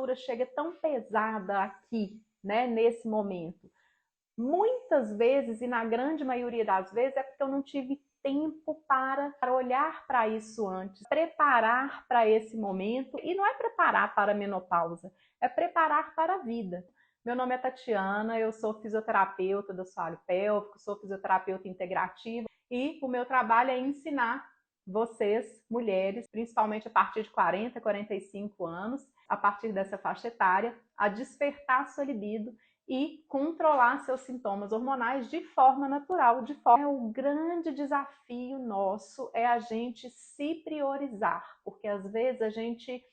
musculatura chega tão pesada aqui, né, nesse momento? Muitas vezes, e na grande maioria das vezes, é porque eu não tive tempo para olhar para isso antes, preparar para esse momento. E não é preparar para a menopausa, é preparar para a vida. Meu nome é Tatiana, eu sou fisioterapeuta do assoalho pélvico, sou fisioterapeuta integrativa e o meu trabalho é ensinar vocês, mulheres, principalmente a partir de 40, 45 anos, a partir dessa faixa etária, a despertar sua libido e controlar seus sintomas hormonais de forma natural, O grande desafio nosso é a gente se priorizar, porque às vezes a gente,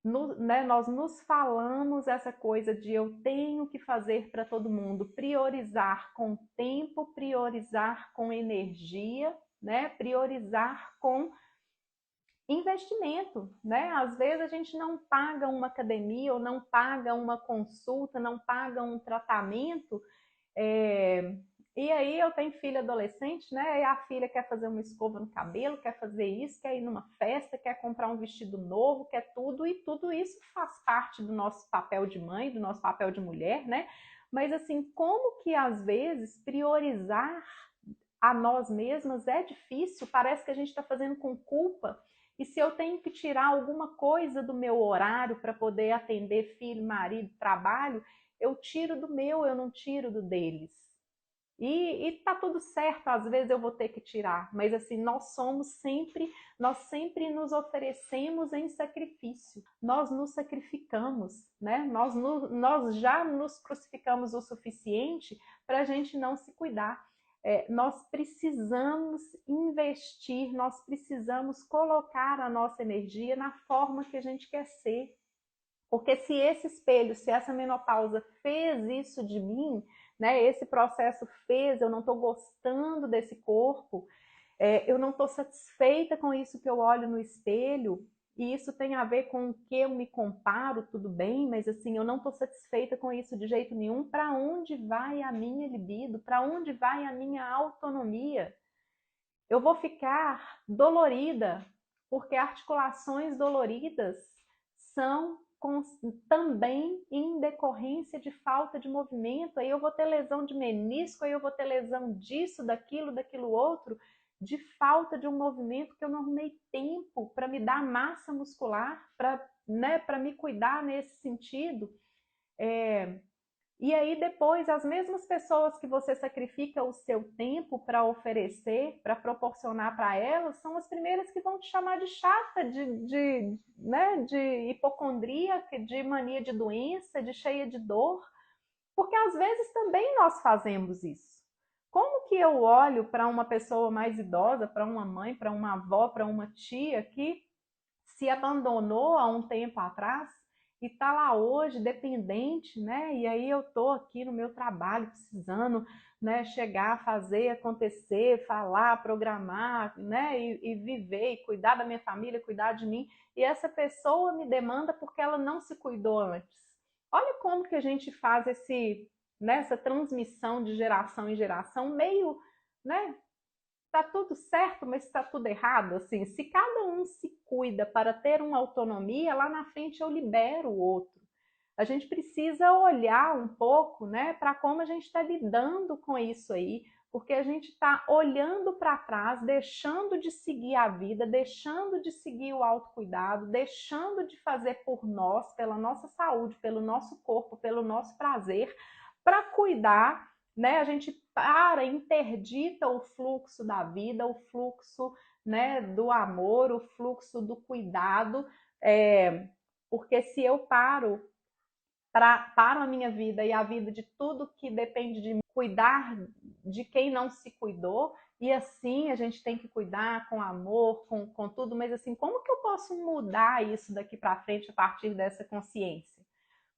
nós nos falamos essa coisa de eu tenho que fazer para todo mundo, priorizar com tempo, priorizar com energia, né? Priorizar com investimento, né? Às vezes a gente não paga uma academia ou não paga uma consulta, não paga um tratamento. E aí eu tenho filha adolescente, né? E a filha quer fazer uma escova no cabelo, quer fazer isso, quer ir numa festa, quer comprar um vestido novo, quer tudo, e tudo isso faz parte do nosso papel de mãe, do nosso papel de mulher, né? Mas assim, como que às vezes priorizar a nós mesmas é difícil, parece que a gente está fazendo com culpa. E se eu tenho que tirar alguma coisa do meu horário para poder atender filho, marido, trabalho, eu tiro do meu, eu não tiro do deles. E tá tudo certo, às vezes eu vou ter que tirar, mas assim, nós sempre nos oferecemos em sacrifício, nós nos sacrificamos, né? Nós já nos crucificamos o suficiente para a gente não se cuidar. Nós precisamos investir, nós precisamos colocar a nossa energia na forma que a gente quer ser. Porque se esse espelho, se essa menopausa fez isso de mim, né, esse processo fez, eu não estou gostando desse corpo, eu não estou satisfeita com isso que eu olho no espelho, e isso tem a ver com o que eu me comparo, tudo bem, mas assim, eu não estou satisfeita com isso de jeito nenhum. Para onde vai a minha libido? Para onde vai a minha autonomia? Eu vou ficar dolorida, porque articulações doloridas são também em decorrência de falta de movimento. Aí eu vou ter lesão de menisco, aí eu vou ter lesão disso, daquilo outro, de falta de um movimento que eu não arrumei tempo para me dar massa muscular, para me cuidar nesse sentido. E aí depois, as mesmas pessoas que você sacrifica o seu tempo para oferecer, para proporcionar para elas, são as primeiras que vão te chamar de chata, né, de hipocondríaca, de mania de doença, de cheia de dor, porque às vezes também nós fazemos isso. Como que eu olho para uma pessoa mais idosa, para uma mãe, para uma avó, para uma tia que se abandonou há um tempo atrás e está lá hoje dependente, né? E aí eu estou aqui no meu trabalho precisando, né, chegar, fazer acontecer, falar, programar, né, e viver, e cuidar da minha família, cuidar de mim. E essa pessoa me demanda porque ela não se cuidou antes. Olha como que a gente faz nessa transmissão de geração em geração, meio, né, tá tudo certo, mas está tudo errado. Assim, se cada um se cuida para ter uma autonomia, lá na frente eu libero o outro. A gente precisa olhar um pouco, né, para como a gente está lidando com isso aí, porque a gente está olhando para trás, deixando de seguir a vida, deixando de seguir o autocuidado, deixando de fazer por nós, pela nossa saúde, pelo nosso corpo, pelo nosso prazer, para cuidar, né? A gente interdita o fluxo da vida, o fluxo, né, do amor, o fluxo do cuidado, porque se eu paro a minha vida e a vida de tudo que depende de mim, cuidar de quem não se cuidou, e assim a gente tem que cuidar com amor, com tudo, mas assim, como que eu posso mudar isso daqui para frente a partir dessa consciência?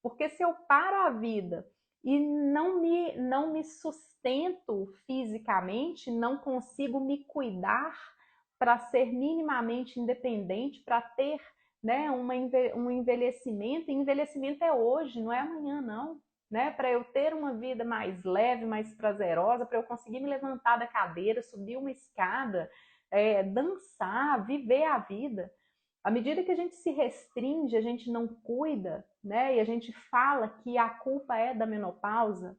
Porque se eu paro a vida e não me sustento fisicamente, não consigo me cuidar para ser minimamente independente, para ter, né, um envelhecimento. E envelhecimento é hoje, não é amanhã, não. Né? Para eu ter uma vida mais leve, mais prazerosa, para eu conseguir me levantar da cadeira, subir uma escada, dançar, viver a vida. À medida que a gente se restringe, a gente não cuida, né? E a gente fala que a culpa é da menopausa,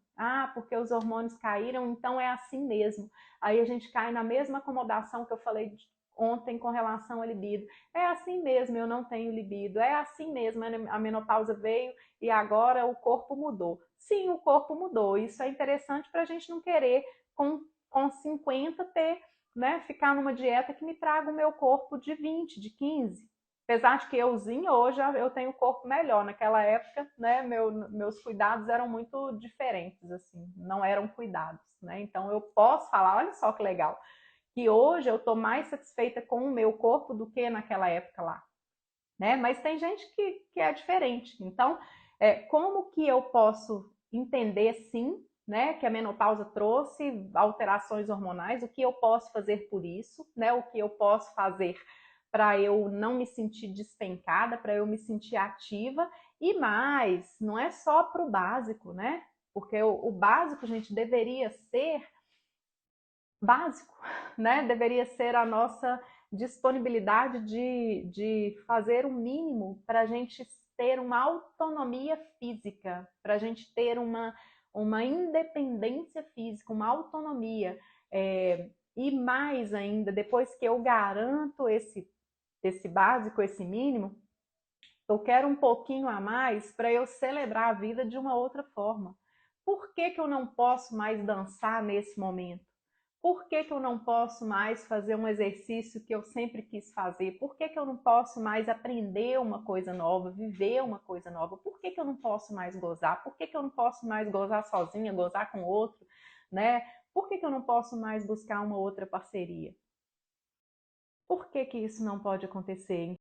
porque os hormônios caíram, então é assim mesmo. Aí a gente cai na mesma acomodação que eu falei ontem com relação à libido. É assim mesmo, eu não tenho libido. É assim mesmo, a menopausa veio e agora o corpo mudou. Sim, o corpo mudou. Isso é interessante para a gente não querer, com 50, ter, né, ficar numa dieta que me traga o meu corpo de 20, de 15. Apesar de que euzinha, hoje eu tenho o corpo melhor. Naquela época, né, meus cuidados eram muito diferentes, assim, não eram cuidados, né? Então eu posso falar, olha só que legal, que hoje eu estou mais satisfeita com o meu corpo do que naquela época lá, né? Mas tem gente que é diferente. Então, como que eu posso entender, sim, né, que a menopausa trouxe alterações hormonais, o que eu posso fazer por isso, né? O que eu posso fazer para eu não me sentir despencada, para eu me sentir ativa, e mais, não é só para o básico, né? Porque o básico, gente, deveria ser básico, né? Deveria ser a nossa disponibilidade de fazer o mínimo para a gente ter uma autonomia física, para a gente ter uma independência física, uma autonomia. E mais ainda, depois que eu garanto esse básico, esse mínimo, eu quero um pouquinho a mais para eu celebrar a vida de uma outra forma. Por que que eu não posso mais dançar nesse momento? Por que que eu não posso mais fazer um exercício que eu sempre quis fazer? Por que que eu não posso mais aprender uma coisa nova, viver uma coisa nova? Por que que eu não posso mais gozar? Por que que eu não posso mais gozar sozinha, gozar com outro, né? Por que que eu não posso mais buscar uma outra parceria? Por que que isso não pode acontecer?